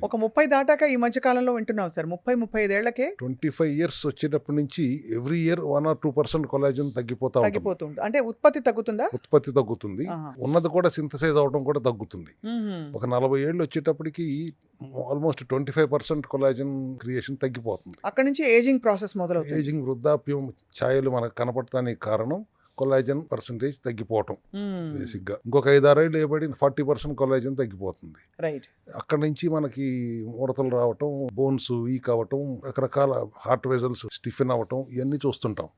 ఒక 30 దాటాక ఈ మధ్య కాలంలో వింటున్నాం సార్. 30, 35 ఏళ్లకే 25 ఇయర్స్ వచ్చేటప్పటి నుంచి ఎవ్రీ ఇయర్ 1 or 2% కొలాజన్ తగ్గిపోతా ఉంటుంది. తగ్గిపోతుంది. అంటే ఉత్పత్తి తగ్గుతుందా? ఉత్పత్తి తగ్గుతుంది. ఆహా. ఉన్నది కూడా సింథసైజ్ అవడం కూడా తగ్గుతుంది. హుహు. ఒక 40 ఏళ్ళు వచ్చేటప్పటికి ఆల్మోస్ట్ 25% కొలాజన్ క్రియేషన్ తగ్గిపోతుంది. అక్కడి నుంచి ఏజింగ్ ప్రాసెస్ మొదలవుతుంది. ఏజింగ్, వృద్ధాప్యం ఛాయలు మనకు కనపడటానికి కారణం కొలాజన్ పర్సంటేజ్ తగ్గిపోవటం. బేసిక్ గా ఇంకొక 5-6 ఏళ్ళు ఏబడి 40% కొలాజన్ తగ్గిపోతుంది. రైట్. అక్కడ నుంచి మనకి ముడతలు రావటం, బోన్స్ వీక్ అవ్వటం, రకరకాల హార్ట్ వెజల్స్ స్టిఫెన్ అవ్వటం, ఇవన్నీ చూస్తుంటాం.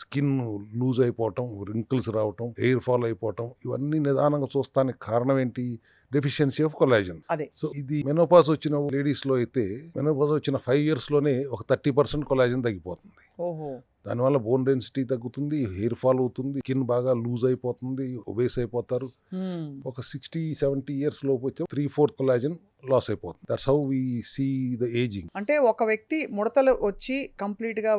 స్కిన్ లూజ్ అయిపోవటం, రింకిల్స్ రావటం, ఎయిర్ ఫాల్ అయిపోవటం, ఇవన్నీ నిదానంగా చూస్తానికి కారణం ఏంటి? Deficiency of collagen. అదే. సో ఇది మెనోపాజ్ వచ్చిన లేడీస్ లో అయితే మెనోపాజ్ వచ్చిన 5 years లోనే ఒక 30% కొలాజన్ తగ్గిపోతుంది. ఓహో. దానివల్ల బోన్ డెన్సిటీ తగ్గుతుంది, హెయిర్ ఫాల్ అవుతుంది, స్కిన్ బాగా లూజ్ అయిపోతుంది, ఒబేస్ అయిపోతారు. ఒక 60-70 years లోపు వచ్చే 3/4 కొలాజన్ లాస్ అయిపోతుంది. That's how we see the aging. అంటే ఒక వ్యక్తి ముడతలు వచ్చి కంప్లీట్ గా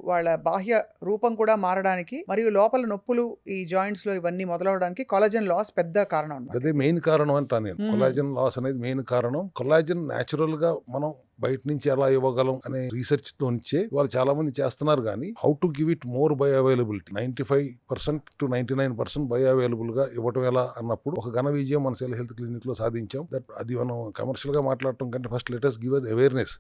వాళ్ళ బాహ్య రూపం కూడా మారడానికి మరియు లోపల నొప్పులు ఈ జాయింట్స్ లో ఇవన్నీ మొదలవడానికి కొలాజన్ లాస్ పెద్ద కారణం అన్నమాట. అదే మెయిన్ కారణం అంటాను నేను. కొలాజన్ లాస్ అనేది మెయిన్ కారణం. కొలాజన్ న్యాచురల్ గా మనం బయట నుంచి ఎలా ఇవ్వగలం అనే రీసెర్చ్ తో నుంచే వాళ్ళు చాలా మంది చేస్తున్నారు. కానీ how to give it more bio availability, 95% to 99% bio available గా ఇవ్వటం ఎలా అన్నప్పుడు ఒక ఘన విజయం మన సెల్ హెల్త్ క్లినిక్ లో సాధించాం. దట్ అది మనం కమర్షియల్ గా మాట్లాడటం కంటే first let us give awareness.